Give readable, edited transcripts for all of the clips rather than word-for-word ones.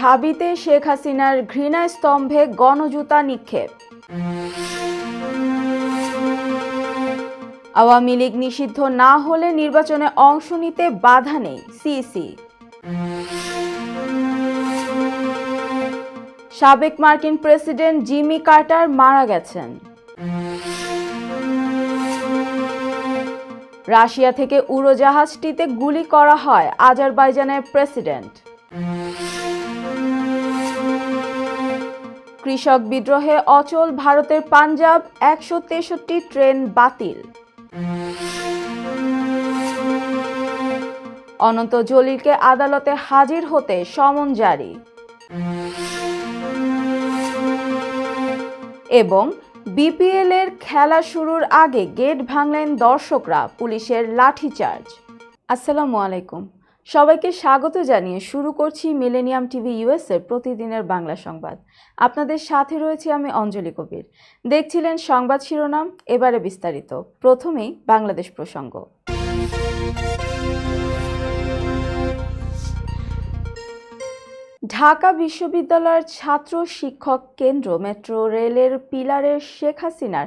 ঢাবিতে শেখ হাসিনার ঘৃণা স্তম্ভে গণজুতা নিক্ষেপ। আওয়ামী লীগ নিষিদ্ধ না হলে নির্বাচনে অংশ নিতে বাধা নেই সিইসি। সাবেক মার্কিন প্রেসিডেন্ট জিমি কার্টার মারা গেছেন। রাশিয়া থেকে উড়োজাহাজটিতে গুলি করা হয় আজারবাইজানের প্রেসিডেন্ট। কৃষক বিদ্রোহে অচল ভারতের পাঞ্জাব, 163 ট্রেন বাতিল। অনন্ত জলিলকে আদালতে হাজির হতে সমন জারি। এবং বিপিএল এর খেলা শুরুর আগে গেট ভাঙলেন দর্শকরা, পুলিশের লাঠিচার্জ। আসসালামু আলাইকুম, সবাইকে স্বাগত জানিয়ে শুরু করছি মিলেনিয়াম টিভি ইউএস এর প্রতিদিনের বাংলা সংবাদ। আপনাদের সাথে রয়েছে আমি অঞ্জলি কবির। দেখছিলেন সংবাদ শিরোনাম, এবারে বিস্তারিত। প্রথমেই বাংলাদেশ প্রসঙ্গ। ঢাকা বিশ্ববিদ্যালয়ের ছাত্র শিক্ষক কেন্দ্র মেট্রো রেলের পিলারে শেখ হাসিনার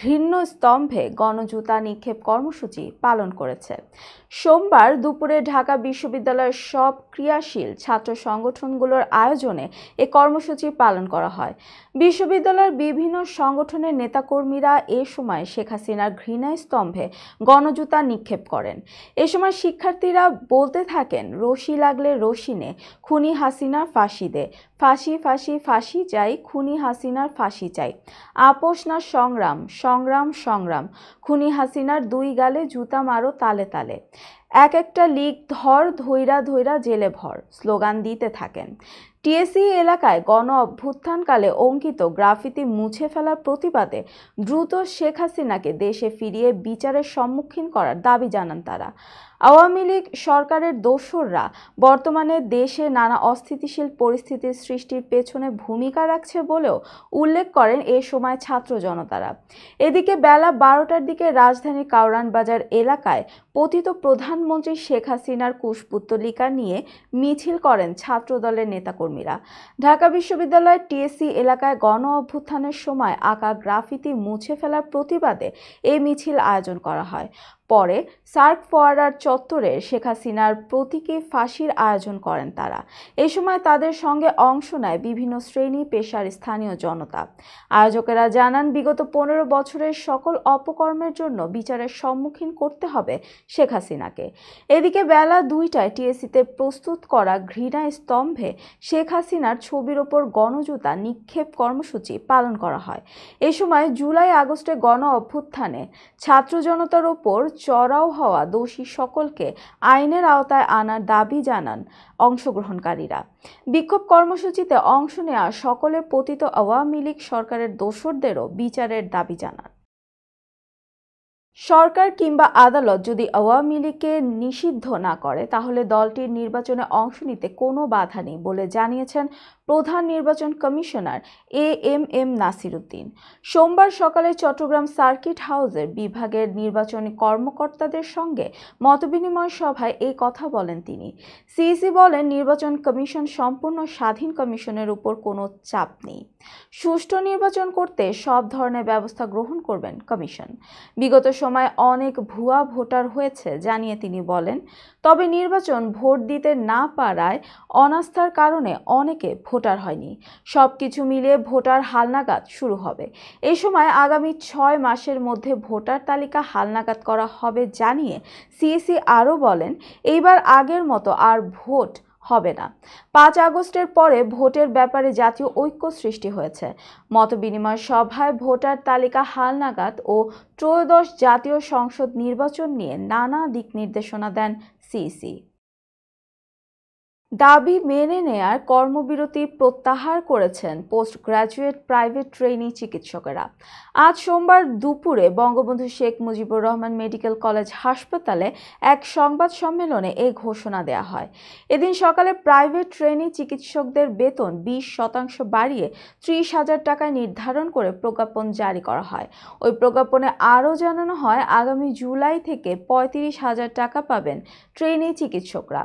ঘৃণ্য স্তম্ভে গণজুতা নিক্ষেপ কর্মসূচি পালন করেছে। সোমবার দুপুরে ঢাকা বিশ্ববিদ্যালয়ের সব ক্রিয়াশীল ছাত্র সংগঠনগুলোর আয়োজনে এ কর্মসূচি পালন করা হয়। বিশ্ববিদ্যালয়ের বিভিন্ন সংগঠনের নেতাকর্মীরা এ সময় শেখ হাসিনার ঘৃণা স্তম্ভে গণজুতা নিক্ষেপ করেন। এ সময় শিক্ষার্থীরা বলতে থাকেন, রশি লাগলে রশি নে, খুনি হাসিনার ফাঁসি দে, ফাঁসি ফাঁসি ফাঁসি চাই, খুনি হাসিনার ফাঁসি চাই, আপোষ না সংগ্রাম, সংগ্রাম সংগ্রাম, খুনি হাসিনার দুই গালে জুতা মারো তালে তালে, এক একটা লিগ ধর, ধৈরা ধৈরা জেলে ভর স্লোগান দিতে থাকেন। টিএসসি এলাকায় গণ অভ্যুত্থানকালে অঙ্কিত গ্রাফিতি মুছে ফেলার প্রতিবাদে দ্রুত শেখ হাসিনাকে দেশে ফিরিয়ে বিচারের সম্মুখীন করার দাবি জানান তারা। আওয়ামী লীগ সরকারের দোসররা বর্তমানে দেশে নানা অস্থিতিশীল পরিস্থিতির সৃষ্টির পেছনে ভূমিকা রাখছে বলেও উল্লেখ করেন এ সময় ছাত্র জনতারা। এদিকে বেলা 12টার দিকে রাজধানীর কাউরান বাজার এলাকায় পতিত প্রধানমন্ত্রী শেখ হাসিনার কুশপুত্তলিকা নিয়ে মিছিল করেন ছাত্রদলের নেতাকর্মীরা। ঢাকা বিশ্ববিদ্যালয়ের টিএসসি এলাকায় গণ অভ্যুত্থানের সময় আঁকা গ্রাফিতি মুছে ফেলার প্রতিবাদে এই মিছিল আয়োজন করা হয়। পরে সার্ক ফোয়ারার চত্বরে শেখ হাসিনার প্রতীকী ফাঁসির আয়োজন করেন তারা। এই সময় তাদের সঙ্গে অংশ নেয় বিভিন্ন শ্রেণী পেশার স্থানীয় জনতা। আয়োজকেরা জানান, বিগত 15 বছরের সকল অপকর্মের জন্য বিচারের সম্মুখীন করতে হবে শেখ হাসিনাকে। এদিকে বেলা 2টায় টিএসসিতে প্রস্তুত করা ঘৃণা স্তম্ভে শেখ হাসিনার ছবির ওপর গণজুতা নিক্ষেপ কর্মসূচি পালন করা হয়। এ সময় জুলাই আগস্টে গণ অভ্যুত্থানে ছাত্র জনতার ওপর চড়াও হওয়া দোষী সকলকে আইনের আওতায় আনার দাবি জানান অংশগ্রহণকারীরা। বিক্ষোভ কর্মসূচিতে অংশ নেওয়া সকলে পতিত আওয়ামী লীগ সরকারের দোসরদেরও বিচারের দাবি জানান। সরকার কিংবা আদালত যদি আওয়ামী লীগকে নিষিদ্ধ না করে তাহলে দলটির নির্বাচনে অংশ নিতে কোনো বাধা নেই বলে জানিয়েছেন প্রধান নির্বাচন কমিশনার এএমএম নাসির উদ্দিন। সোমবার সকালে চট্টগ্রাম সার্কিট হাউসের বিভাগের নির্বাচনী কর্মকর্তাদের সঙ্গে মতবিনিময় সভায় এই কথা বলেন তিনি। সিইসি বলেন, নির্বাচন কমিশন সম্পূর্ণ স্বাধীন, কমিশনের উপর কোনো চাপ নেই। সুষ্ঠু নির্বাচন করতে সব ধরনের ব্যবস্থা গ্রহণ করবেন কমিশন। বিগত সময় অনেক ভুয়া ভোটার হয়েছে জানিয়ে তিনি বলেন, তবে নির্বাচন ভোট দিতে না পারায় অনাস্থার কারণে অনেকে ভোটার হয়নি। সবকিছু মিলিয়ে ভোটার হালনাগাদ শুরু হবে। এই সময় আগামী 6 মাসের মধ্যে ভোটার তালিকা হালনাগাদ করা হবে জানিয়ে সিইসি আরও বলেন, এইবার আগের মতো আর ভোট হবে না। 5 আগস্টের পরে ভোটের ব্যাপারে জাতীয় ঐক্য সৃষ্টি হয়েছে। মতবিনিময় সভায় ভোটার তালিকা হালনাগাদ ও ত্রয়োদশ জাতীয় সংসদ নির্বাচন নিয়ে নানা দিক নির্দেশনা দেন সিইসি। দাবি মেনে নেয়ার কর্মবিরতি প্রত্যাহার করেছেন পোস্ট গ্র্যাজুয়েট প্রাইভেট ট্রেনি চিকিৎসকেরা। আজ সোমবার দুপুরে বঙ্গবন্ধু শেখ মুজিবুর রহমান মেডিকেল কলেজ হাসপাতালে এক সংবাদ সম্মেলনে এই ঘোষণা দেয়া হয়। এদিন সকালে প্রাইভেট ট্রেনি চিকিৎসকদের বেতন 20% বাড়িয়ে 30,000 টাকায় নির্ধারণ করে প্রজ্ঞাপন জারি করা হয়। ওই প্রজ্ঞাপনে আরও জানানো হয়, আগামী জুলাই থেকে 35,000 টাকা পাবেন ট্রেনি চিকিৎসকরা।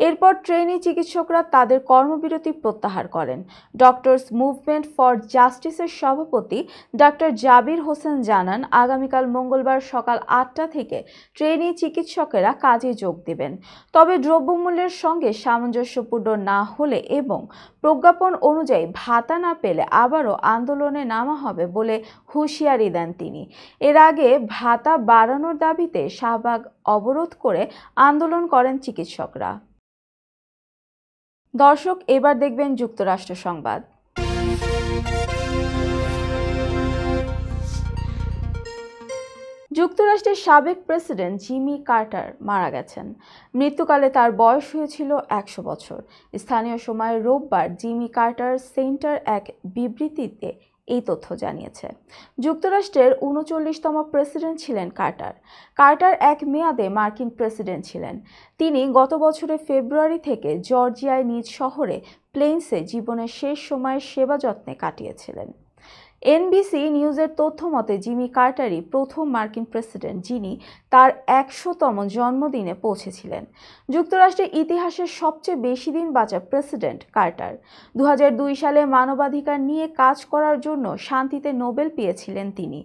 এরপর ট্রেনি চিকিৎসকরা তাদের কর্মবিরতি প্রত্যাহার করেন। ডক্টরস মুভমেন্ট ফর জাস্টিসের সভাপতি ডাক্তার জাবির হোসেন জানান, আগামীকাল মঙ্গলবার সকাল 8টা থেকে ট্রেনি চিকিৎসকেরা কাজে যোগ দেবেন। তবে দ্রব্যমূল্যের সঙ্গে সামঞ্জস্যপূর্ণ না হলে এবং প্রজ্ঞাপন অনুযায়ী ভাতা না পেলে আবারও আন্দোলনে নামা হবে বলে হুঁশিয়ারি দেন তিনি। এর আগে ভাতা বাড়ানোর দাবিতে শাহবাগ অবরোধ করে আন্দোলন করেন চিকিৎসকরা। দর্শক, এবার দেখবেন যুক্তরাষ্ট্র সংবাদ। যুক্তরাষ্ট্রের সাবেক প্রেসিডেন্ট জিমি কার্টার মারা গেছেন। মৃত্যুকালে তার বয়স হয়েছিল 100 বছর। স্থানীয় সময় রোববার জিমি কার্টার সেন্টার এক বিবৃতিতে এই তথ্য জানিয়েছে। যুক্তরাষ্ট্রের 39তম প্রেসিডেন্ট ছিলেন কার্টার। কার্টার এক মেয়াদে মার্কিন প্রেসিডেন্ট ছিলেন। তিনি গত বছরের ফেব্রুয়ারি থেকে জর্জিয়ায় নিজ শহরে প্লেন্সে জীবনের শেষ সময় সেবা যত্নে কাটিয়েছিলেন। এনবিসি নিউজের তথ্য মতে জিমি কার্টারই প্রথম মার্কিন প্রেসিডেন্ট যিনি তার 100তম জন্মদিনে পৌঁছেছিলেন। যুক্তরাষ্ট্রের ইতিহাসের সবচেয়ে বেশি দিন বাঁচা প্রেসিডেন্ট কার্টার। 2002 সালে মানবাধিকার নিয়ে কাজ করার জন্য শান্তিতে নোবেল পেয়েছিলেন তিনি।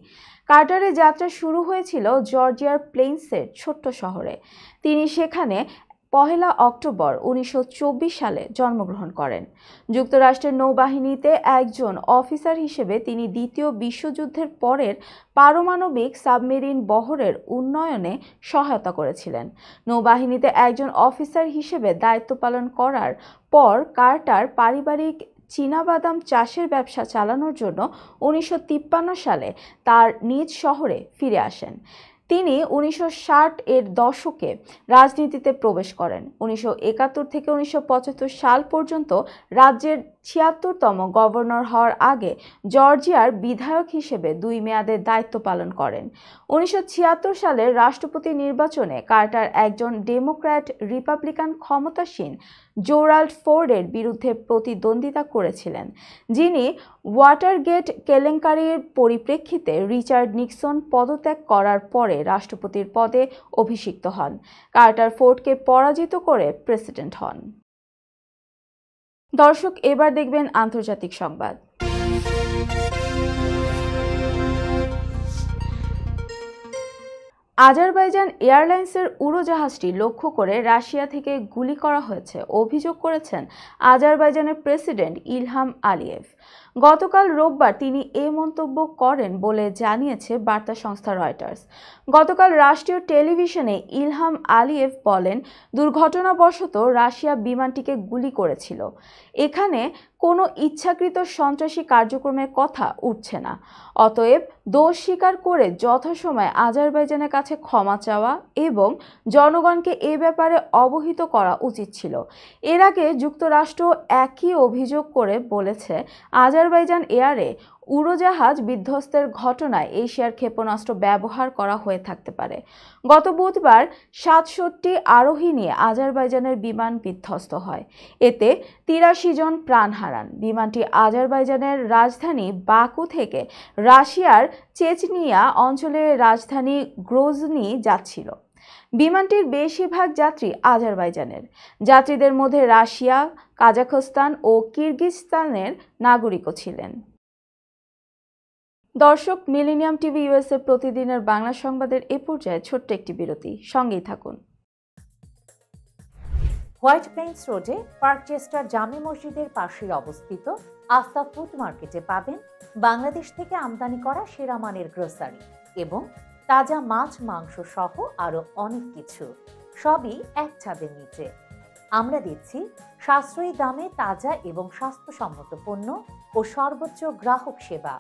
কার্টারের যাত্রা শুরু হয়েছিল জর্জিয়ার প্লেন্সের ছোট্ট শহরে। তিনি সেখানে 1 অক্টোবর 1924 সালে জন্মগ্রহণ করেন। যুক্তরাষ্ট্রের নৌবাহিনীতে একজন অফিসার হিসেবে তিনি দ্বিতীয় বিশ্বযুদ্ধের পরের পারমাণবিক সাবমেরিন বহরের উন্নয়নে সহায়তা করেছিলেন। নৌবাহিনীতে একজন অফিসার হিসেবে দায়িত্ব পালন করার পর কার্টার পারিবারিক চীনাবাদাম চাষের ব্যবসা চালানোর জন্য 1953 সালে তার নিজ শহরে ফিরে আসেন। তিনি 1960 এর দশকে রাজনীতিতে প্রবেশ করেন। 1971 থেকে 1975 সাল পর্যন্ত রাজ্যের 76তম গভর্নর হওয়ার আগে জর্জিয়ার বিধায়ক হিসেবে 2 মেয়াদে দায়িত্ব পালন করেন। 1976 সালের রাষ্ট্রপতি নির্বাচনে কার্টার একজন ডেমোক্র্যাট রিপাবলিকান ক্ষমতাসীন জেরাল্ড ফোর্ডের বিরুদ্ধে প্রতিদ্বন্দ্বিতা করেছিলেন, যিনি ওয়াটারগেট কেলেঙ্কারির পরিপ্রেক্ষিতে রিচার্ড নিক্সন পদত্যাগ করার পরে রাষ্ট্রপতির পদে অভিষিক্ত হন। কার্টার ফোর্ডকে পরাজিত করে প্রেসিডেন্ট হন। দর্শক, এবার দেখবেন আন্তর্জাতিক সংবাদ। আজারবাইজান এয়ারলাইন্সের উড়োজাহাজটি লক্ষ্য করে রাশিয়া থেকে গুলি করা হয়েছে অভিযোগ করেছেন আজারবাইজানের প্রেসিডেন্ট ইলহাম আলিয়েভ। গতকাল রোববার তিনি এই মন্তব্য করেন বলে জানিয়েছে বার্তা সংস্থা রয়টার্স। গতকাল রাষ্ট্রীয় টেলিভিশনে ইলহাম আলিয়েভ বলেন, দুর্ঘটনাবশত রাশিয়া বিমানটিকে গুলি করেছিল। এখানে কোনো ইচ্ছাকৃত সন্ত্রাসী কার্যক্রমের কথা উঠছে না। অতএব দোষ স্বীকার করে যথাসময়ে আজারবাইজানের কাছে ক্ষমা চাওয়া এবং জনগণকে এ ব্যাপারে অবহিত করা উচিত ছিল। এর আগে যুক্তরাষ্ট্র একই অভিযোগ করে বলেছে, আজারবাইজান এয়ারে উড়োজাহাজ বিধ্বস্তের ঘটনায় এশিয়ার ক্ষেপণাস্ত্র ব্যবহার করা হয়ে থাকতে পারে। গত বুধবার 67 আরোহী নিয়ে আজারবাইজানের বিমান বিধ্বস্ত হয়। এতে 83 জন প্রাণ হারান। বিমানটি আজারবাইজানের রাজধানী বাকু থেকে রাশিয়ার চেচনিয়া অঞ্চলের রাজধানী গ্রোজনি যাচ্ছিল। বিমানটির বেশিরভাগ যাত্রী আজারবাইজানের। যাত্রীদের মধ্যে রাশিয়া, কাজাখস্তান ও কিরগিজস্তানের নাগরিকও ছিলেন। দর্শক, মিলেনিয়াম টিভি ইউএসএ প্রতিদিনের বাংলা সংবাদের এ পর্যায়ে ছোট্ট একটি বিরতি, সঙ্গেই থাকুন। হোয়াইট প্লেন্স রোডে পার্কচেস্টার জামে মসজিদের পাশে অবস্থিত আস্থা ফুড মার্কেটে পাবেন বাংলাদেশ থেকে আমদানি করা সেরা মানের গ্রোসারি এবং তাজা মাছ, মাংস সহ আরো অনেক কিছু, সবই এক ছাদের নিচে। আমরা দিচ্ছি সাশ্রয়ী দামে তাজা এবং স্বাস্থ্যসম্মত পণ্য ও সর্বোচ্চ গ্রাহক সেবা।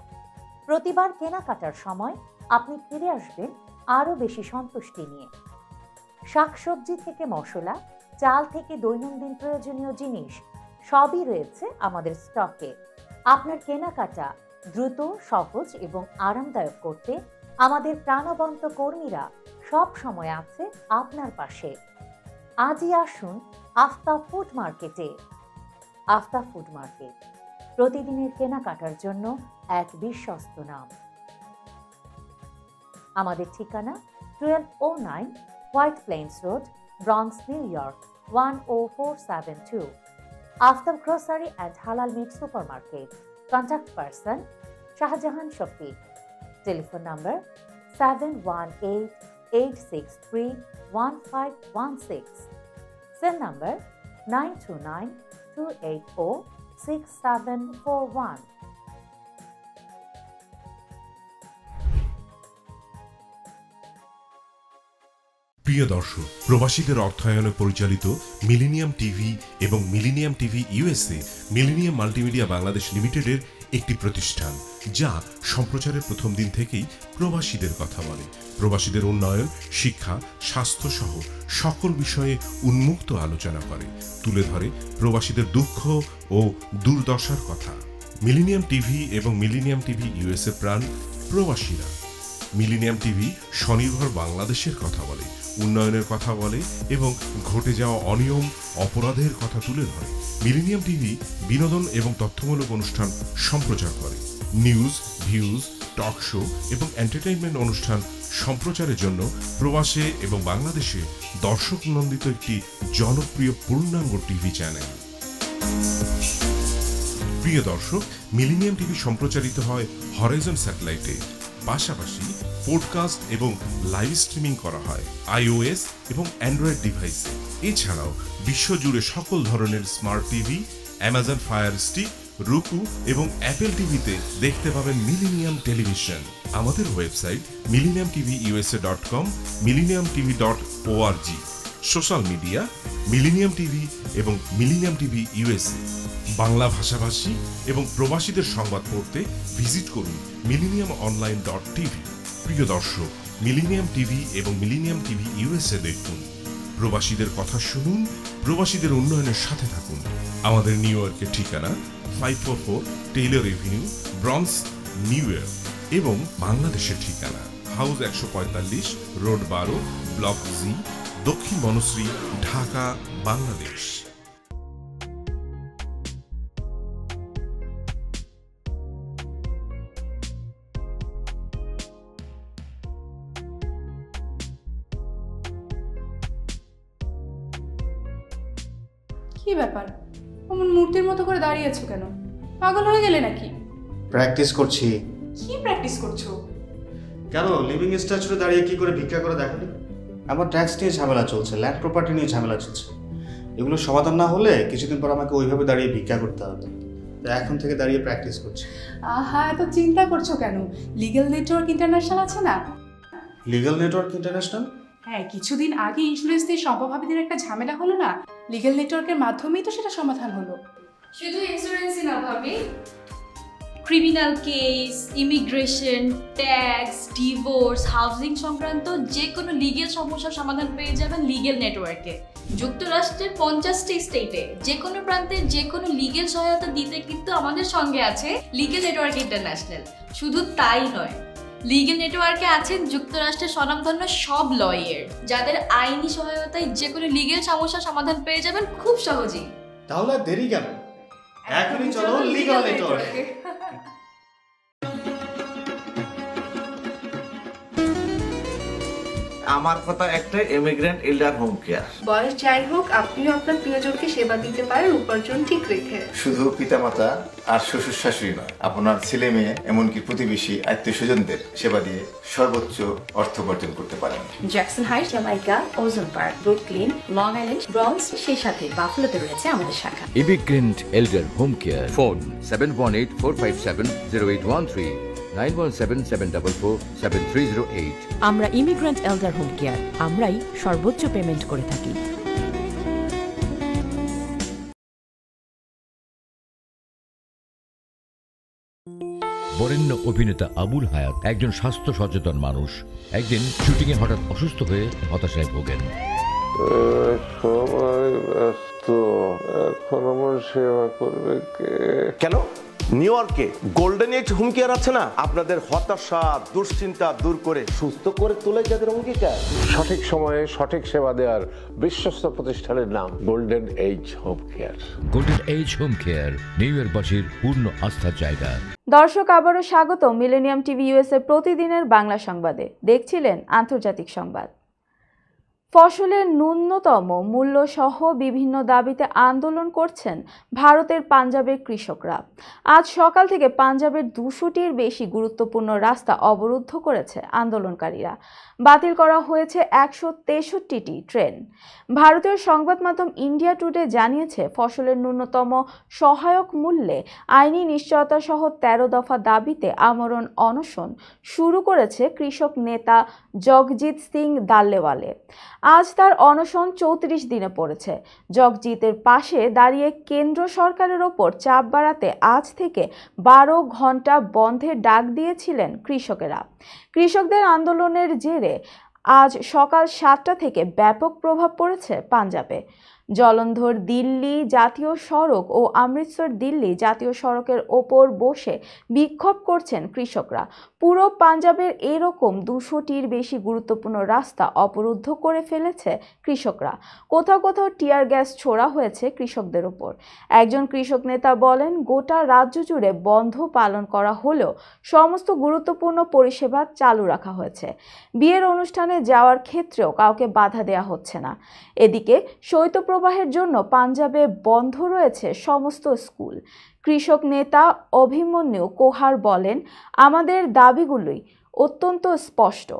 প্রতিবার কেনাকাটার সময় আপনি ফিরে আসবেন আরও বেশি সন্তুষ্টি নিয়ে। শাকসবজি থেকে মশলা, চাল থেকে দৈনন্দিন প্রয়োজনীয় জিনিস সবই রয়েছে আমাদের স্টকে। আপনার কেনাকাটা দ্রুত, সহজ এবং আরামদায়ক করতে আমাদের প্রাণবন্ত কর্মীরা সব সময় আছে আপনার পাশে। আজই আসুন আস্থা ফুড মার্কেটে। আস্থা ফুড মার্কেট, প্রতিদিনের কেনাকাটার জন্য এক বিশ্বস্ত নাম। আমাদের ঠিকানা 1209 white planes road, Bronx, new York 10472। Aftab Grocery and Halal Meat Supermarket. Contact person Shahjahan Shafiq. Telephone number 718-863-1516. Cell number 929-280-6741. প্রিয় দর্শক, প্রবাসীদের অর্থায়নে পরিচালিত মিলেনিয়াম টিভি এবং millennium TV USA millennium multimedia Bangladesh লিমিটেডের একটি প্রতিষ্ঠান, যা সম্প্রচারের প্রথম দিন থেকেই প্রবাসীদের কথা বলে। প্রবাসীদের উন্নয়ন, শিক্ষা, স্বাস্থ্য সহ সকল বিষয়ে উন্মুক্ত আলোচনা করে, তুলে ধরে প্রবাসীদের দুঃখ ও দুর্দশার কথা। মিলেনিয়াম টিভি এবং মিলেনিয়াম টিভি ইউএসএ প্রাণ প্রবাসীরা। মিলেনিয়াম টিভি স্বনির্ভর বাংলাদেশের কথা বলে, উন্নয়নের কথা বলে এবং ঘটে যাওয়া অনিয়ম, অপরাধের কথা তুলে ধরে। মিলেনিয়াম টিভি বিনোদন এবং তথ্যমূলক অনুষ্ঠান সম্প্রচার করে। নিউজ, ভিউজ, টক শো এবং এন্টারটেইনমেন্ট অনুষ্ঠান সম্প্রচারের জন্য প্রবাসে এবং বাংলাদেশে দর্শক নন্দিত একটি জনপ্রিয় পূর্ণাঙ্গ টিভি চ্যানেল। প্রিয় দর্শক, মিলেনিয়াম টিভি সম্প্রচারিত হয় হরাইজন স্যাটেলাইটে। পাশাপাশি পডকাস্ট এবং লাইভ স্ট্রিমিং করা হয় iOS এবং অ্যান্ড্রয়েড ডিভাইসে। এছাড়াও বিশ্বজুড়ে সকল ধরনের smart TV, Amazon fire stick, রুকু এবং অ্যাপেল টিভিতে দেখতে পাবেন মিলেনিয়াম টেলিভিশন। আমাদের website millenniumtvusa.com, millenniumtv.org। Social media millennium TV এবং মিলেনিয়াম টিভি ইউএসএ। বাংলা ভাষাভাষী এবং প্রবাসীদের সংবাদ পড়তে ভিজিট করুন millenniumonline.tv। প্রিয় দর্শক, মিলেনিয়াম টিভি এবং মিলেনিয়াম টিভি ইউএসএ দেখুন, প্রবাসীদের কথা শুনুন, প্রবাসীদের উন্নয়নের সাথে থাকুন। আমাদের নিউ ইয়র্কের ঠিকানা 544 Taylor Avenue, bronze, new York এবং বাংলাদেশের ঠিকানা হাউস 145, রোড 12, ব্লক জি, দক্ষিণ বনশ্রী, ঢাকা, বাংলাদেশ। কি ব্যাপার, অমন মূর্তির মতো করে দাঁড়িয়ে আছো কেন? পাগল হয়ে গেলে নাকি? প্র্যাকটিস করছি। কি প্র্যাকটিস করছো? কেন লিভিং স্ট্যাচুতে দাঁড়িয়ে কি করে ভিক্ষা করে দেখনি? আমার ট্যাক্স নিয়ে ঝামেলা চলছে, ল্যান্ড প্রপার্টি নিয়ে ঝামেলা চলছে। এগুলো সমাধান না হলে কিছুদিন পর আমাকে ওইভাবে দাঁড়িয়ে ভিক্ষা করতে হবে। তাই এখন থেকে দাঁড়িয়ে প্র্যাকটিস করছি। আহা, এত চিন্তা করছো কেন? লিগ্যাল নেটওয়ার্ক ইন্টারন্যাশনাল আছে না? Legal network international? হ্যাঁ, কিছুদিন আগে ইন্স্যুরেন্স দিয়ে সম্পভাবীদের একটা ঝামেলা হলো না, লিগ্যাল নেটওয়ার্কের মাধ্যমেই তো সেটা সমাধান হলো। শুধু ইন্স্যুরেন্সই না ভাবি, criminal case, immigration, tax, divorce, housing সংক্রান্ত যে কোনো লিগ্যাল সমস্যার সমাধান পেয়ে যাবেন লিগ্যাল নেটওয়ার্কে। যুক্তরাষ্ট্রের 50টি স্টেটে যে কোনো প্রান্তে যে কোনো লিগ্যাল সহায়তা দিতে কিন্তু আমাদের সঙ্গে আছে লিগ্যাল নেটওয়ার্ক ইন্টারন্যাশনাল। শুধু তাই নয়, লিগ্যাল নেটওয়ার্কে আছেন যুক্তরাষ্ট্রের স্বনামধন্য সব লয়ার, যাদের আইনি সহায়তায় যে কোনো লিগ্যাল সমস্যার সমাধান পেয়ে যাবেন খুব সহজেই। তাহলে দেরি কেন? এখনই চলো লিগ্যাল নেটওয়ার্কে। আমার কথা একটাই, ইমিগ্রেন্ট এল্ডার হোম কেয়ার। বয়স যাই হোক, আপনিও আপনার প্রিয়জনকে সেবা দিতে পারেন উপার্জন ঠিক রেখে। শুধু পিতামাতা আর শ্বশুর শাশুড়ি নয়, আপনার ছেলে মেয়ে এমনকি প্রতিবেশী আত্মীয় স্বজনদের সেবা দিয়ে সর্বোচ্চ অর্থ উপার্জন করতে পারেন। জ্যাকসন হাইট, জামাইকা, ওজন park, Brooklyn, long island, bronze, সেই সাথে বাফলোতে রয়েছে আমাদের শাখা। Immigrant এল্ডার home care. ফোন 7184570813, 9177447308। আমরা ইমিগ্রেন্ট এল্ডার হোম কেয়ার, আমরাই সর্বোচ্চ পেমেন্ট করে থাকি। বরেণ্য অভিনেতা আবুল হায়াত একজন স্বাস্থ্য সচেতন মানুষ। একদিন শুটিংয়ে হঠাৎ অসুস্থ হয়ে হতাশায় ভোগেন। সবাই ব্যস্ত, এখন আমার সেবা করবে কে? কেন? নিউ ইয়র্কে গোল্ডেন এজ হোম কেয়ার আছে না, আপনাদের হতাশা দুশ্চিন্তা দূর করে সুস্থ করে তোলে যাদের অঙ্গীকার। সঠিক সময়ে সঠিক সেবা দেওয়ার বিশ্বস্ত প্রতিষ্ঠানের নাম golden age home care. Golden age home care নিউ ইয়র্কবাসীর পূর্ণ আস্থার জায়গা। দর্শক, আবারও স্বাগত মিলেনিয়াম টিভি ইউএসএ প্রতিদিনের বাংলা সংবাদে। দেখছিলেন আন্তর্জাতিক সংবাদ। ফসলের ন্যূনতম মূল্য সহ বিভিন্ন দাবিতে আন্দোলন করছেন ভারতের পাঞ্জাবের কৃষকরা। আজ সকাল থেকে পাঞ্জাবের 200টির বেশি গুরুত্বপূর্ণ রাস্তা অবরুদ্ধ করেছে আন্দোলনকারীরা। বাতিল করা হয়েছে 163টি ট্রেন। ভারতীয় সংবাদ মাধ্যম ইন্ডিয়া টুডে জানিয়েছে, ফসলের ন্যূনতম সহায়ক মূল্যে আইনি নিশ্চয়তা সহ 13 দফা দাবিতে আমরণ অনশন শুরু করেছে কৃষক নেতা জগজিৎ সিং দাল্লেওয়ালে। আজ তার অনশন 34 দিনে পড়েছে। জগজিতের পাশে দাঁড়িয়ে কেন্দ্র সরকারের ওপর চাপ বাড়াতে আজ থেকে 12 ঘন্টা বন্ধের ডাক দিয়েছিলেন কৃষকেরা। কৃষকদের আন্দোলনের জেরে আজ সকাল 7টা থেকে ব্যাপক প্রভাব পড়েছে পাঞ্জাবে। জলন্ধর দিল্লি জাতীয় সড়ক ও অমৃতসর দিল্লি জাতীয় সড়কের ওপর বসে বিক্ষোভ করছেন কৃষকরা। পুরো পাঞ্জাবের এরকম 200টির বেশি গুরুত্বপূর্ণ রাস্তা অবরুদ্ধ করে ফেলেছে কৃষকরা। কোথাও কোথাও টিয়ার গ্যাস ছোড়া হয়েছে কৃষকদের উপর। একজন কৃষক নেতা বলেন, গোটা রাজ্য জুড়ে বন্ধ পালন করা হলেও সমস্ত গুরুত্বপূর্ণ পরিষেবা চালু রাখা হয়েছে। বিয়ের অনুষ্ঠানে যাওয়ার ক্ষেত্রেও কাউকে বাধা দেওয়া হচ্ছে না। এদিকে শৈত্যপ্রবাহের জন্য পাঞ্জাবে বন্ধ রয়েছে সমস্ত স্কুল। কৃষক নেতা অভিমন্যু কোহার বলেন, আমাদের দাবিগুলোই অত্যন্ত স্পষ্ট।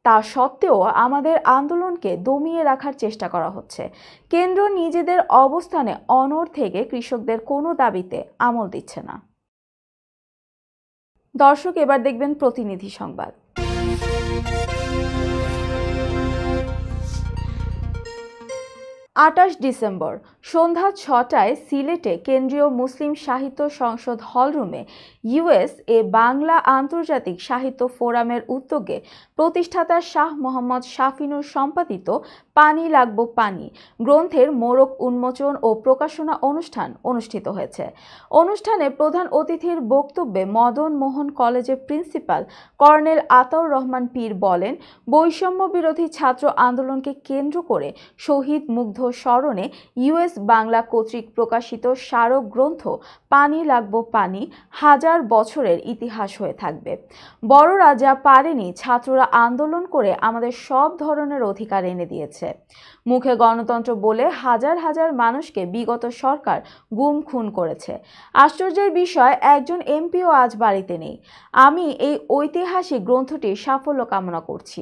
তা সত্ত্বেও আমাদের আন্দোলনকে দমিয়ে রাখার চেষ্টা করা হচ্ছে। কেন্দ্র নিজেদের অবস্থানে অনড় থেকে কৃষকদের কোনো দাবিতে আমল দিচ্ছে না। দর্শক, এবার দেখবেন প্রতিনিধি সংবাদ। 28 ডিসেম্বর সন্ধ্যা 6টায় সিলেটে কেন্দ্রীয় মুসলিম সাহিত্য সংসদ হলরুমে ইউএস এ বাংলা আন্তর্জাতিক সাহিত্য ফোরামের উদ্যোগে প্রতিষ্ঠাতা শাহ মোহাম্মদ শাফিনুর সম্পাদিত পানি লাগবো পানি গ্রন্থের মোড়ক উন্মোচন ও প্রকাশনা অনুষ্ঠান অনুষ্ঠিত হয়েছে। অনুষ্ঠানে প্রধান অতিথির বক্তব্যে মদন মোহন কলেজের প্রিন্সিপাল কর্নেল আতাউর রহমান পীর বলেন, বৈষম্য বিরোধী ছাত্র আন্দোলনকে কেন্দ্র করে শহীদ মুগ্ধ স্মরণে ইউএস বাংলা কর্তৃক প্রকাশিত স্মারক গ্রন্থ পানি লাগবো পানি হাজার বছরের ইতিহাস হয়ে থাকবে। বড়রা যা পারেনি ছাত্ররা আন্দোলন করে আমাদের সব ধরনের অধিকার এনে দিয়েছে। মুখে গণতন্ত্র বলে হাজার হাজার মানুষকে বিগত সরকার গুম খুন করেছে। আশ্চর্যের বিষয়, একজন এমপিও আজ বাড়িতে নেই। আমি এই ঐতিহাসিক গ্রন্থটির সাফল্য কামনা করছি।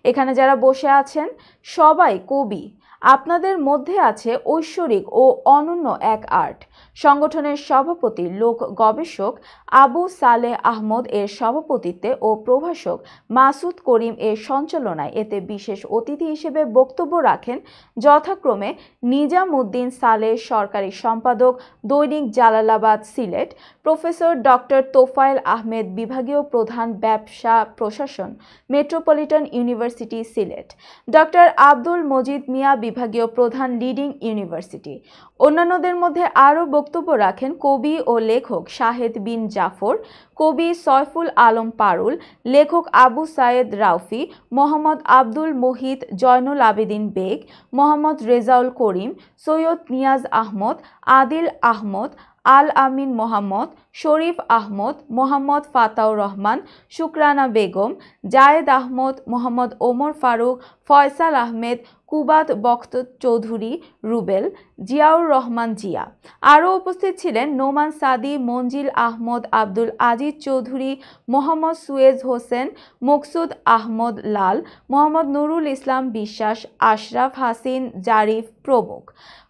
এখানে যারা বসে আছেন সবাই কবি। আপনাদের মধ্যে আছে ঐশ্বরিক ও অনন্য এক আর্ট। সংগঠনের সভাপতি লোক গবেষক আবু সালেহ আহমদ এর সভাপতিত্বে ও প্রভাষক মাসুদ করিম এর সঞ্চালনায় এতে বিশেষ অতিথি হিসেবে বক্তব্য রাখেন যথাক্রমে নিজামউদ্দিন সালেহ, সরকারি সম্পাদক, দৈনিক জালালাবাদ সিলেট, প্রফেসর ডক্টর তোফায়েল আহমেদ, বিভাগীয় প্রধান ব্যবসা প্রশাসন, metropolitan university Sylhet, doctor Abdul Majid Mia, বিভাগীয় প্রধান, লিডিং ইউনিভার্সিটি। অন্যান্যদের মধ্যে আরও বক্তব্য রাখেন কবি ও লেখক শাহেদ বিন জাফর, কবি সয়ফুল আলম পারুল, লেখক আবু সায়েদ রাউফি, মোহাম্মদ আব্দুল মোহিত, জয়নুল আবেদিন বেগ, মোহাম্মদ রেজাউল করিম, সৈয়দ নিয়াজ আহমদ, আদিল আহমদ, আল আমিন মোহাম্মদ, শরীফ আহমদ, মোহাম্মদ ফাতাউর রহমান, শুক্রানা বেগম, জায়েদ আহমদ, মোহাম্মদ ওমর ফারুক, ফয়সাল আহমেদ, কুবাত বখত চৌধুরী রুবেল, জিয়াউর রহমান জিয়া। আরও উপস্থিত ছিলেন নোমান সাদি, মঞ্জিল আহমদ, আব্দুল আজিজ চৌধুরী, মোহাম্মদ সুয়েজ হোসেন, মকসুদ আহমদ লাল, মোহাম্মদ নুরুল ইসলাম বিশ্বাস, আশরাফ হাসিন জারিফ প্রমুখ।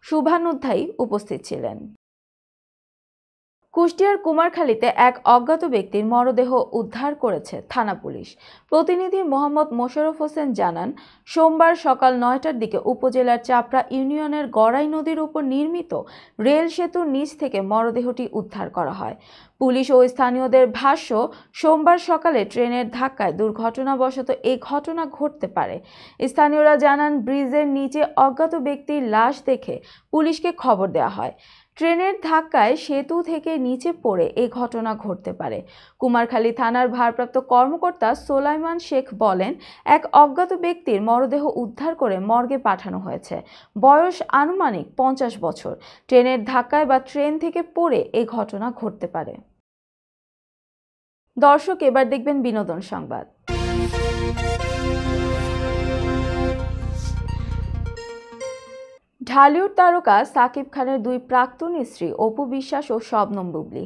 শুভানুধ্যায়ী উপস্থিত ছিলেন। কুষ্টিয়ার কুমারখালীতে এক অজ্ঞাত ব্যক্তির মরদেহ উদ্ধার করেছে থানা পুলিশ। প্রতিনিধি মোহাম্মদ মোশাররফ হোসেন জানান, সোমবার সকাল 9টার দিকে উপজেলার চাপড়া ইউনিয়নের গড়াই নদীর উপর নির্মিত রেল সেতুর নিচ থেকে মরদেহটি উদ্ধার করা হয়। পুলিশ ও স্থানীয়দের ভাষ্য, সোমবার সকালে ট্রেনের ধাক্কায় দুর্ঘটনাবশত এই ঘটনা ঘটতে পারে। স্থানীয়রা জানান, ব্রিজের নিচে অজ্ঞাত ব্যক্তির লাশ দেখে পুলিশকে খবর দেওয়া হয়। ট্রেনের ধাক্কায় সেতু থেকে নিচে পড়ে এই ঘটনা ঘটতে পারে। কুমারখালী থানার ভারপ্রাপ্ত কর্মকর্তা সোলাইমান শেখ বলেন, এক অজ্ঞাত ব্যক্তির মরদেহ উদ্ধার করে মর্গে পাঠানো হয়েছে। বয়স আনুমানিক 50 বছর। ট্রেনের ধাক্কায় বা ট্রেন থেকে পড়ে এই ঘটনা ঘটতে পারে। দর্শক, এবার দেখবেন বিনোদন সংবাদ। ঢালিউড তারকা সাকিব খানের দুই প্রাক্তন স্ত্রী অপু বিশ্বাস ও শবনম বুবলি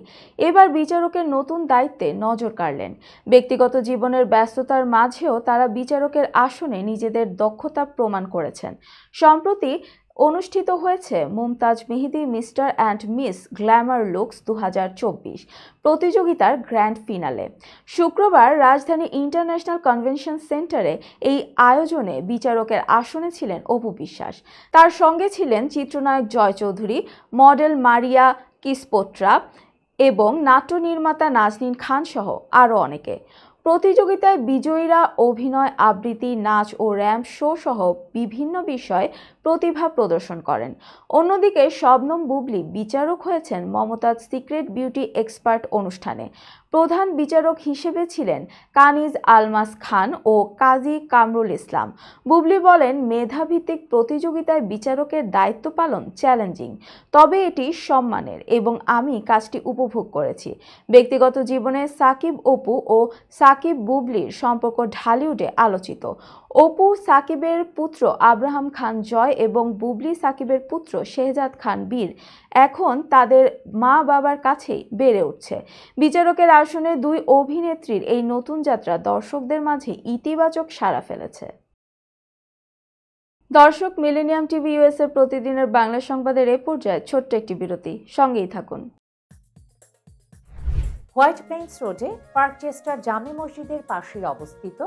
এবার বিচারকের নতুন দায়িত্বে নজর কাড়লেন। ব্যক্তিগত জীবনের ব্যস্ততার মাঝেও তারা বিচারকের আসনে নিজেদের দক্ষতা প্রমাণ করেছেন। সম্প্রতি অনুষ্ঠিত হয়েছে Mumtaz Mehedi mister and miss glamour looks 2024 প্রতিযোগিতার গ্র্যান্ড ফিনালে। শুক্রবার রাজধানী ইন্টারন্যাশনাল কনভেনশন সেন্টারে এই আয়োজনে বিচারকের আসনে ছিলেন অপু বিশ্বাস। তার সঙ্গে ছিলেন চিত্রনায়ক জয় চৌধুরী, মডেল মারিয়া কিসপোট্রা এবং নাট্য নির্মাতা নাজনীন খান সহ আরও অনেকে। প্রতিযোগিতায় বিজয়ীরা অভিনয়, আবৃত্তি, নাচ ও র্যাম্প শো সহ বিভিন্ন বিষয়ে প্রতিভা প্রদর্শন করেন। অন্যদিকে শবনম বুবলি বিচারক হয়েছেন মমতাজ সিক্রেট বিউটি এক্সপার্ট অনুষ্ঠানে। প্রধান বিচারক হিসেবে ছিলেন কানিজ আলমাস খান ও কাজী কামরুল ইসলাম। বুবলি বলেন, মেধাভিত্তিক প্রতিযোগিতায় বিচারকের দায়িত্ব পালন চ্যালেঞ্জিং, তবে এটি সম্মানের এবং আমি কাজটি উপভোগ করেছি। ব্যক্তিগত জীবনে সাকিব অপু ও সাকিব বুবলির সম্পর্ক ঢালিউডে আলোচিত। অপু সাকিবের পুত্র আব্রাহাম খান জয় এবং বুবলি সাকিবের পুত্র শেহজাদ খান বীর এখন তাদের মা বাবার কাছেই বেড়ে উঠছে। বিচারকের আসনে দুই অভিনেত্রীর এই নতুন যাত্রা দর্শকদের মাঝে ইতিবাচক সাড়া ফেলেছে। দর্শক, মিলেনিয়াম টিভি ইউএসএ প্রতিদিনের বাংলা সংবাদের এ পর্যায়ে ছোট্ট একটি বিরতি, সঙ্গেই থাকুন। হোয়াইট প্লেন্স রোডে পার্কচেস্টার জামে মসজিদের পাশে অবস্থিত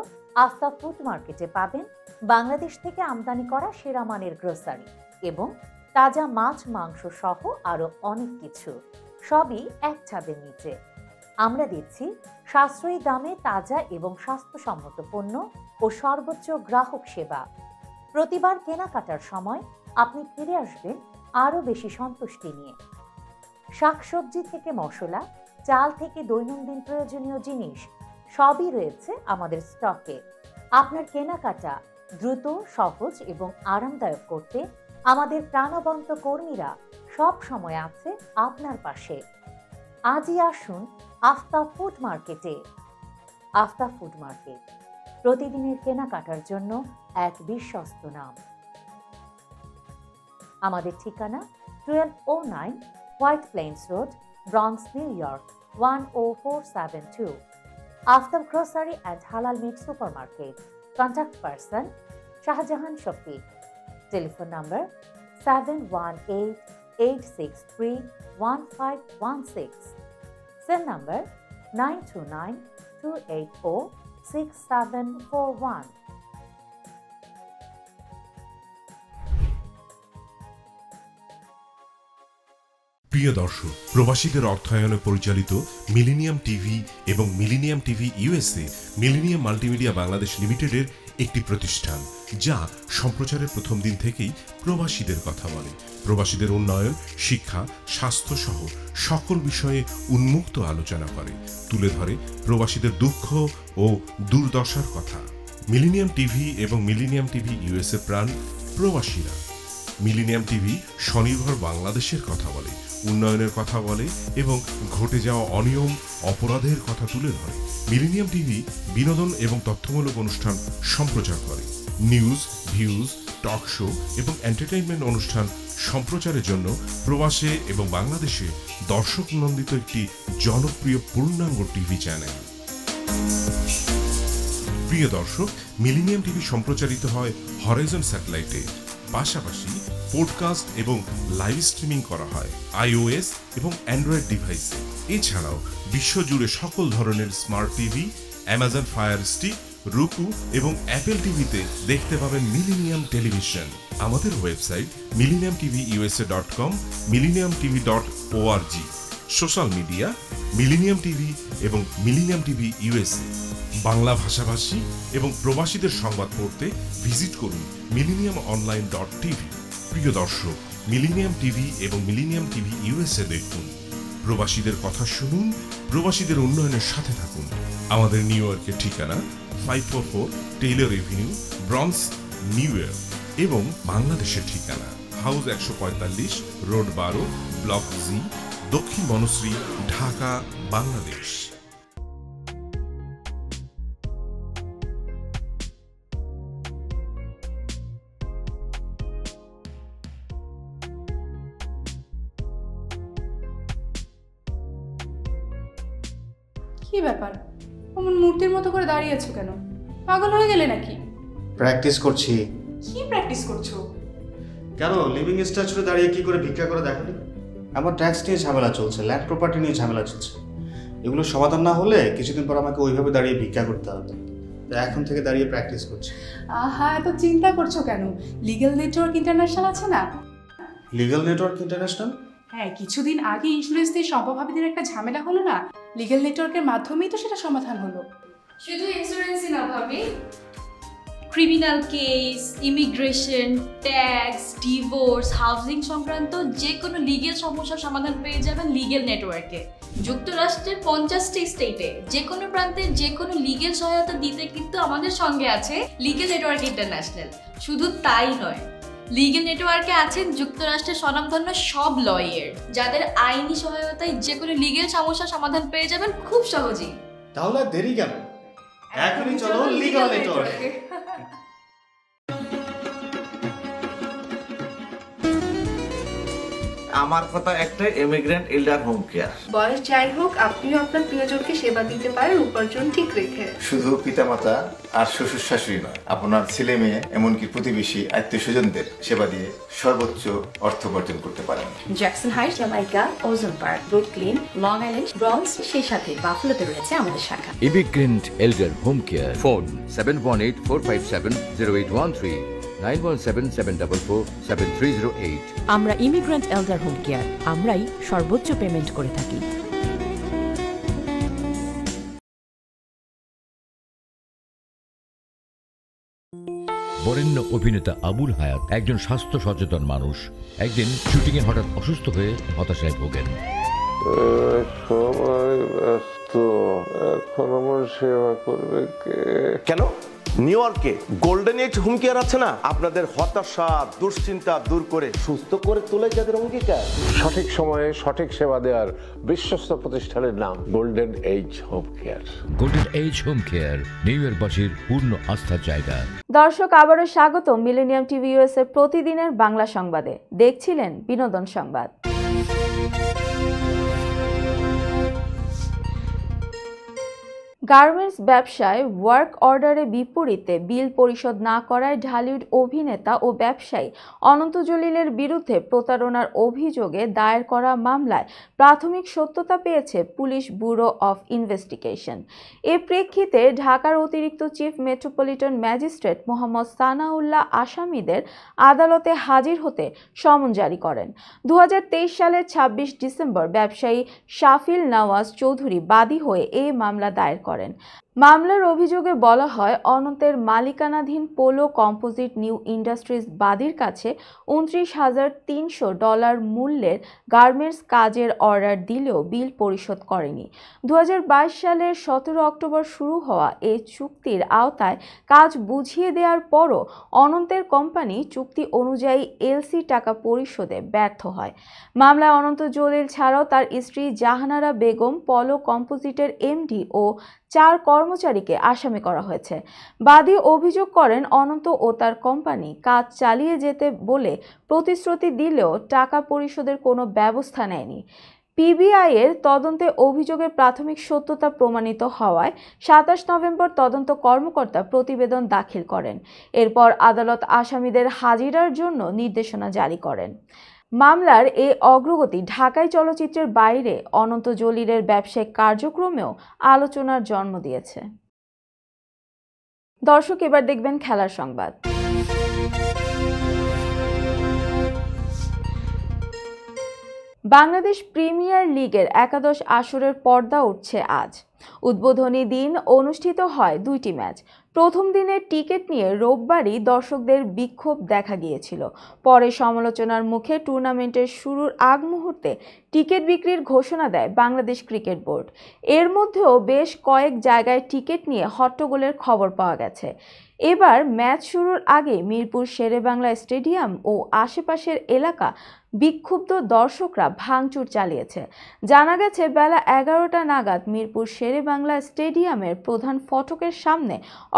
আস্থা ফুড মার্কেটে পাবেন বাংলাদেশ থেকে আমদানি করা সেরা মানের গ্রোসারি এবং তাজা মাছ, মাংস সহ আরো অনেক কিছু, সবই এক ছাদের নিচে। আমরা দিচ্ছি সাশ্রয়ী দামে তাজা এবং স্বাস্থ্যসম্মত পণ্য ও সর্বোচ্চ গ্রাহক সেবা। প্রতিবার কেনাকাটার সময় আপনি ফিরে আসবেন আরো বেশি সন্তুষ্টি নিয়ে। শাকসবজি থেকে মশলা, চাল থেকে দৈনন্দিন প্রয়োজনীয় জিনিস সবই রয়েছে আমাদের স্টকে। আপনার কেনাকাটা দ্রুত, সহজ এবং আরামদায়ক করতে আমাদের প্রাণবন্ত কর্মীরা সব সময় আছে আপনার পাশে। আজই আসুন আস্থা ফুড মার্কেটে। আস্থা ফুড মার্কেট, প্রতিদিনের কেনাকাটার জন্য এক বিশ্বস্ত নাম। আমাদের ঠিকানা 1209 white planes road, Bronx, new York 10472। Aftab Grocery and Halal Meat Supermarket. Contact person Shahjahan Shafiq. Telephone number 718-863-1516. Cell number 929-280-6741. প্রিয় দর্শক, প্রবাসীদের অর্থায়নে পরিচালিত মিলেনিয়াম টিভি এবং millennium TV USA millennium multimedia Bangladesh লিমিটেডের একটি প্রতিষ্ঠান, যা সম্প্রচারের প্রথম দিন থেকেই প্রবাসীদের কথা বলে। প্রবাসীদের উন্নয়ন, শিক্ষা, স্বাস্থ্য সহ সকল বিষয়ে উন্মুক্ত আলোচনা করে, তুলে ধরে প্রবাসীদের দুঃখ ও দুর্দশার কথা। মিলেনিয়াম টিভি এবং মিলেনিয়াম টিভি ইউএসএ প্রাণ প্রবাসীরা। মিলেনিয়াম টিভি স্বনির্ভর বাংলাদেশের কথা বলে, উন্নয়নের কথা বলে এবং ঘটে যাওয়া অনিয়ম, অপরাধের কথা তুলে ধরে। মিলেনিয়াম টিভি বিনোদন এবং তথ্যমূলক অনুষ্ঠান সম্প্রচার করে। নিউজ, ভিউজ, টক শো এবং এন্টারটেইনমেন্ট অনুষ্ঠান সম্প্রচারের জন্য প্রবাসে এবং বাংলাদেশে দর্শক নন্দিত একটি জনপ্রিয় পূর্ণাঙ্গ টিভি চ্যানেল। প্রিয় দর্শক, মিলেনিয়াম টিভি সম্প্রচারিত হয় হরাইজন স্যাটেলাইটে। পাশাপাশি পডকাস্ট এবং লাইভ স্ট্রিমিং করা হয় iOS এবং অ্যান্ড্রয়েড ডিভাইসে। এছাড়াও বিশ্বজুড়ে সকল ধরনের smart TV, Amazon fire stick, রুকু এবং অ্যাপেল টিভিতে দেখতে পাবেন মিলেনিয়াম টেলিভিশন। আমাদের website millenniumtvusa.com, millenniumtv.org। Social media millennium TV এবং মিলেনিয়াম টিভি ইউএসএ। বাংলা ভাষাভাষী এবং প্রবাসীদের সংবাদ পড়তে ভিজিট করুন millenniumonline.tv। প্রিয় দর্শক, মিলেনিয়াম টিভি এবং মিলেনিয়াম টিভি ইউএসএ দেখুন। প্রবাসীদের কথা শুনুন, প্রবাসীদের উন্নয়নের সাথে থাকুন। আমাদের নিউ ইয়র্কের ঠিকানা 544 Taylor Avenue, Bronx, new York এবং বাংলাদেশের ঠিকানা হাউস 145, রোড 12, ব্লক জি, দক্ষিণ বনশ্রী, ঢাকা, বাংলাদেশ। কি ব্যাপার, অমন মূর্তির মতো করে দাঁড়িয়ে আছো কেন? পাগল হয়ে গেলে নাকি? প্র্যাকটিস করছি। কি প্র্যাকটিস করছো? কেন লিভিং স্ট্যাচুরে দাঁড়িয়ে কি করে ভিক্ষা করে দেখনি? আমার ট্যাক্স নিয়ে ঝামেলা চলছে, ল্যান্ড প্রপার্টি নিয়ে ঝামেলা চলছে। এগুলো সমাধান না হলে কিছুদিন পর আমাকে ওইভাবে দাঁড়িয়ে ভিক্ষা করতে হবে। এখন থেকে দাঁড়িয়ে প্র্যাকটিস করছি। আহা, এত চিন্তা করছো কেন? লিগ্যাল নেটওয়ার্ক ইন্টারন্যাশনাল আছে না? Legal network international? হ্যাঁ, কিছুদিন আগে ইন্স্যুরেন্স দিয়ে সম্পভাবীদের একটা ঝামেলা হলো না, লিগ্যাল নেটওয়ার্কের মাধ্যমেই তো সেটা সমাধান হলো। শুধু ইন্স্যুরেন্সই না ভাবি, criminal case, immigration, tax, divorce, housing সংক্রান্ত যে কোনো লিগ্যাল সমস্যার সমাধান পেয়ে যাবেন লিগ্যাল নেটওয়ার্কে। যুক্তরাষ্ট্রের 50টি স্টেটে যে কোনো প্রান্তে যে কোনো লিগ্যাল সহায়তা দিতে কিন্তু আমাদের সঙ্গে আছে লিগ্যাল নেটওয়ার্ক ইন্টারন্যাশনাল। শুধু তাই নয়, লিগ্যাল নেটওয়ার্কে আছেন যুক্তরাষ্ট্রের স্বনামধন্য সব লয়ার, যাদের আইনি সহায়তায় যে কোনো লিগ্যাল সমস্যার সমাধান পেয়ে যাবেন খুব সহজেই। তাহলে দেরি কেন? এখনই চলো লিগ্যাল নেটওয়ার্কে। আমার কথা একটাই, ইমিগ্রেন্ট এল্ডার হোম কেয়ার। বয়স যাই হোক, আপনিও আপনার প্রিয়জনকে সেবা দিতে পারেন উপার্জন ঠিক রেখে। শুধু পিতামাতা আর শ্বশুর শাশুড়ি নয়, আপনার ছেলে মেয়ে এমনকি প্রতিবেশী আত্মীয় স্বজনদের সেবা দিয়ে সর্বোচ্চ অর্থ উপার্জন করতে পারেন। জ্যাকসন হাইটস, জামাইকা, ওজন park, Brooklyn, long island, bronze, সেই সাথে বাফলোতে রয়েছে আমাদের শাখা। Immigrant এল্ডার home care. ফোন 7184570813, 9177447308। আমরা ইমিগ্রেন্ট এল্ডার হোম কেয়ার, আমরাই সর্বোচ্চ পেমেন্ট করে থাকি। বরেণ্য অভিনেতা আবুল হায়াত একজন স্বাস্থ্য সচেতন মানুষ। একদিন শুটিংয়ে হঠাৎ অসুস্থ হয়ে হতাশায় ভোগেন। সবাই ব্যস্ত, এখন আমার সেবা করবে কে? কেন? নিউ ইয়র্কে গোল্ডেন এজ হোম কেয়ার আছে না, আপনাদের হতাশা দুশ্চিন্তা দূর করে সুস্থ করে তোলে যাদের অঙ্গীকার। সঠিক সময়ে সঠিক সেবা দেওয়ার বিশ্বস্ত প্রতিষ্ঠানের নাম golden age home care. Golden age home care নিউ ইয়র্কবাসীর পূর্ণ আস্থার জায়গা। দর্শক, আবারও স্বাগত মিলেনিয়াম টিভি ইউএস এর প্রতিদিনের বাংলা সংবাদে। দেখছিলেন বিনোদন সংবাদ। গার্মেন্টস ব্যবসায় ওয়ার্ক অর্ডারের বিপরীতে বিল পরিশোধ না করায় ঢালিউড অভিনেতা ও ব্যবসায়ী অনন্ত জলিলের বিরুদ্ধে প্রতারণার অভিযোগে দায়ের করা মামলায় প্রাথমিক সত্যতা পেয়েছে পুলিশ ব্যুরো অফ ইনভেস্টিগেশন। এ প্রেক্ষিতে ঢাকার অতিরিক্ত chief metropolitan magistrate Mohammad Sanaullah আসামিদের আদালতে হাজির হতে সমন জারি করেন। 2023 সালের 26 ডিসেম্বর ব্যবসায়ী শাফিল নওয়াজ চৌধুরী বাদী হয়ে এই মামলা দায়ের করেন। মামলার অভিযোগে বলা হয়, অনন্তের মালিকানাধীন পোলো কম্পোজিট নিউ ইন্ডাস্ট্রিজ বাদীর কাছে $29,300 মূল্যের গার্মেন্টস কাজের অর্ডার দিলেও বিল পরিশোধ করেনি। 2022 সালের 17 অক্টোবর শুরু হওয়া এই চুক্তির আওতায় কাজ বুঝিয়ে দেওয়ার পরও অনন্তের কোম্পানি চুক্তি অনুযায়ী এলসি টাকা পরিশোধে ব্যর্থ হয়। মামলায় অনন্ত জলিল ছাড়াও তার স্ত্রী জাহানারা বেগম, পলো কম্পোজিটের এমডি ও 4 কর্মচারীকে আসামি করা হয়েছে। বাদী অভিযোগ করেন, অনন্ত ও তার কোম্পানি কাজ চালিয়ে যেতে বলে প্রতিশ্রুতি দিলেও টাকা পরিশোধের কোনো ব্যবস্থা নেয়নি। পিবিআই এর তদন্তে অভিযোগের প্রাথমিক সত্যতা প্রমাণিত হওয়ায় 27 নভেম্বর তদন্ত কর্মকর্তা প্রতিবেদন দাখিল করেন। এরপর আদালত আসামিদের হাজিরার জন্য নির্দেশনা জারি করেন। মামলার এই অগ্রগতি ঢাকাই চলচ্চিত্রের বাইরে অনন্ত জলিলের ব্যবসায়িক কার্যক্রমেও আলোচনার জন্ম দিয়েছে। দর্শক, এবার দেখবেন খেলার সংবাদ। বাংলাদেশ প্রিমিয়ার লিগের একাদশ আসরের পর্দা উঠছে আজ। উদ্বোধনী দিন অনুষ্ঠিত হয় 2টি ম্যাচ। প্রথম দিনের টিকিট নিয়ে রোববারই দর্শকদের বিক্ষোভ দেখা গিয়েছিল। পরে সমালোচনার মুখে টুর্নামেন্টের শুরুর আগ মুহূর্তে টিকিট বিক্রির ঘোষণা দেয় বাংলাদেশ ক্রিকেট বোর্ড। এর মধ্যেও বেশ কয়েক জায়গায় টিকিট নিয়ে হট্টগোলের খবর পাওয়া গেছে। এবার ম্যাচ শুরুর আগে মিরপুর শেরেবাংলা স্টেডিয়াম ও আশেপাশের এলাকা বিক্ষুব্ধ দর্শকরা ভাঙচুর চালিয়েছে। জানা গেছে, বেলা 11টা নাগাদ মিরপুর শেরেবাংলা স্টেডিয়ামের প্রধান ফটকের সামনে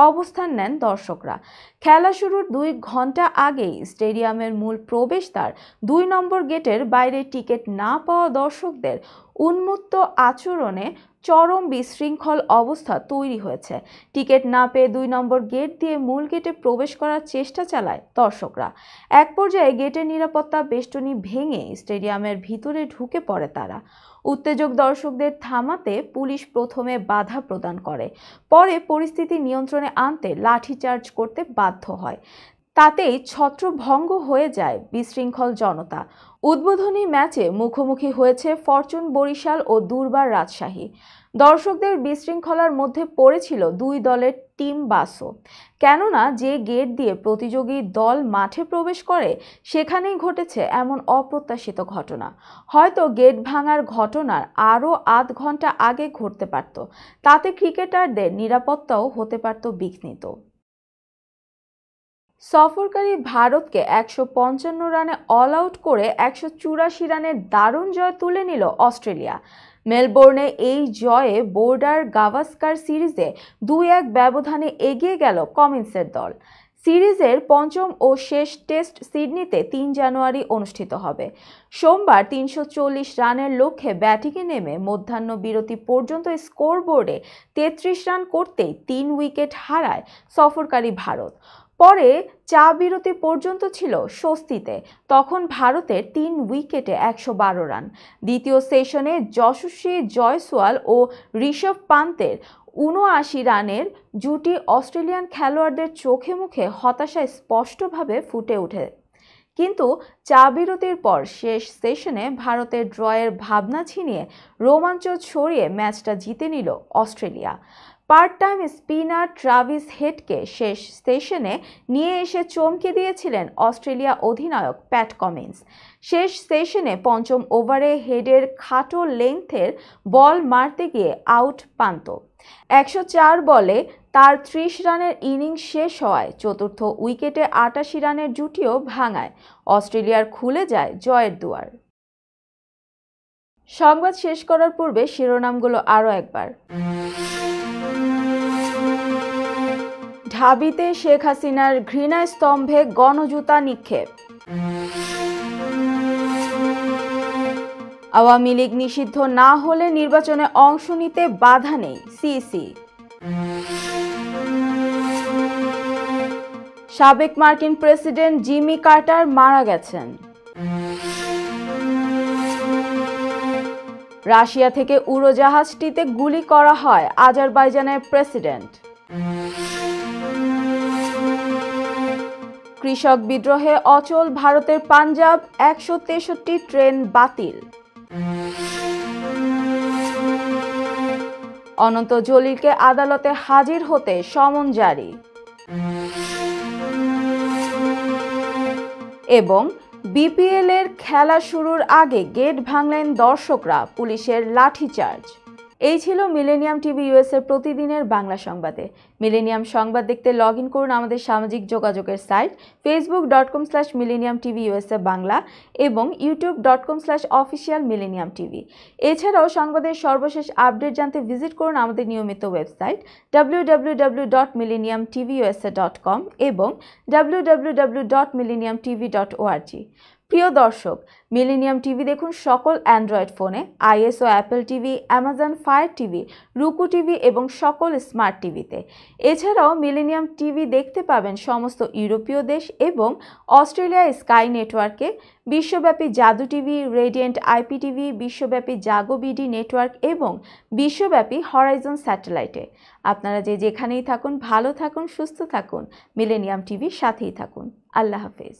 অবস্থান নেন দর্শকরা। খেলা শুরুর 2 ঘন্টা আগেই স্টেডিয়ামের মূল প্রবেশদ্বার 2 নম্বর গেটের বাইরে টিকিট না পাওয়া দর্শকদের উন্মত্ত আচরণে চরম বিশৃঙ্খল অবস্থা তৈরি হয়েছে। টিকিট না পেয়ে 2 নম্বর গেট দিয়ে মূল গেটে প্রবেশ করার চেষ্টা চালায় দর্শকরা। এক পর্যায়ে গেটের নিরাপত্তা বেষ্টনী ভেঙে স্টেডিয়ামের ভিতরে ঢুকে পড়ে তারা। উত্তেজক দর্শকদের থামাতে পুলিশ প্রথমে বাধা প্রদান করে, পরে পরিস্থিতি নিয়ন্ত্রণে আনতে লাঠিচার্জ করতে বাধ্য হয়। তাতেই ছত্রভঙ্গ হয়ে যায় বিশৃঙ্খল জনতা। উদ্বোধনী ম্যাচে মুখোমুখি হয়েছে ফরচুন বরিশাল ও দুর্বার রাজশাহী। দর্শকদের বিশৃঙ্খলার মধ্যে পড়েছিল 2 দলের টিম বাসও, কেননা যে গেট দিয়ে প্রতিযোগী দল মাঠে প্রবেশ করে সেখানেই ঘটেছে এমন অপ্রত্যাশিত ঘটনা। হয়তো গেট ভাঙার ঘটনার আরও আধ ঘন্টা আগে ঘটতে পারত, তাতে ক্রিকেটারদের নিরাপত্তাও হতে পারত বিঘ্নিত। সফরকারী ভারতকে 155 রানে অল আউট করে 184 রানের দারুণ জয় তুলে নিল অস্ট্রেলিয়া। মেলবোর্নে এই জয়ে বর্ডার গাভাস্কার সিরিজে 2-1 ব্যবধানে এগিয়ে গেল কামিন্সের দল। সিরিজের পঞ্চম ও শেষ টেস্ট সিডনিতে 3 জানুয়ারি অনুষ্ঠিত হবে। সোমবার 340 রানের লক্ষ্যে ব্যাটিংয়ে নেমে মধ্যাহ্ন বিরতি পর্যন্ত স্কোরবোর্ডে 33 রান করতেই 3 উইকেট হারায় সফরকারী ভারত। পরে চা বিরতি পর্যন্ত ছিল স্বস্তিতে, তখন ভারতের 3 উইকেটে 112 রান। দ্বিতীয় সেশনে যশস্বী জয়সওয়াল ও ঋষভ পান্তের 79 রানের জুটি অস্ট্রেলিয়ান খেলোয়াড়দের চোখে মুখে হতাশায় স্পষ্টভাবে ফুটে ওঠে। কিন্তু চা বিরতির পর শেষ সেশনে ভারতের ড্রয়ের ভাবনা ছিনিয়ে রোমাঞ্চ ছড়িয়ে ম্যাচটা জিতে নিল Australia. Part time spinner Travis হেডকে শেষ সেশনে নিয়ে এসে চমকে দিয়েছিলেন অস্ট্রেলিয়া অধিনায়ক প্যাট কামিন্স। শেষ সেশনে পঞ্চম ওভারে হেডের খাটো লেংথের বল মারতে গিয়ে আউট পান্ত। 104 বলে তার 30 রানের ইনিংস শেষ হওয়ায় চতুর্থ উইকেটে 88 রানের জুটিও ভাঙায় অস্ট্রেলিয়ার খুলে যায় জয়ের দুয়ার। সংবাদ শেষ করার পূর্বে শিরোনামগুলো আরও একবার। ঢাবিতে শেখ হাসিনার ঘৃণা স্তম্ভে গণজুতা নিক্ষেপ। আওয়ামী লীগ নিষিদ্ধ না হলে নির্বাচনে অংশ নিতে বাধা নেই সিইসি। সাবেক মার্কিন প্রেসিডেন্ট জিমি কার্টার মারা গেছেন। রাশিয়া থেকে উড়োজাহাজটিতে গুলি করা হয় আজারবাইজানের প্রেসিডেন্ট। কৃষক বিদ্রোহে অচল ভারতের পাঞ্জাব, 163 ট্রেন বাতিল। অনন্ত জলিলকে আদালতে হাজির হতে সমন জারি। এবং বিপিএল এর খেলা শুরুর আগে গেট ভাঙলেন দর্শকরা, পুলিশের লাঠিচার্জ। এই ছিল মিলেনিয়াম টিভি ইউএস এর প্রতিদিনের বাংলা সংবাদে। মিলেনিয়াম সংবাদ দেখতে লগ ইন করুন আমাদের সামাজিক যোগাযোগের সাইট facebook.com/millenniumtvusa বাংলা এবং youtube.com/officialmillenniumtv। এছাড়াও সংবাদের সর্বশেষ আপডেট জানতে ভিজিট করুন আমাদের নিয়মিত ওয়েবসাইট www.millenniumtvusa.com এবং www.millenniumtv.org। প্রিয় দর্শক, মিলেনিয়াম টিভি দেখুন সকল অ্যান্ড্রয়েড ফোনে, iOS ও Apple TV, Amazon Fire TV, Roku TV এবং সকল স্মার্ট টিভিতে। এছাড়াও মিলেনিয়াম টিভি দেখতে পাবেন সমস্ত ইউরোপীয় দেশ এবং অস্ট্রেলিয়া স্কাই নেটওয়ার্কে, বিশ্বব্যাপী জাদু টিভি, রেডিয়েন্ট IPTV, বিশ্বব্যাপী জাগো বিডি নেটওয়ার্ক এবং বিশ্বব্যাপী হরাইজন স্যাটেলাইটে। আপনারা যেখানেই থাকুন ভালো থাকুন, সুস্থ থাকুন, মিলেনিয়াম টিভির সাথেই থাকুন। আল্লাহ হাফেজ।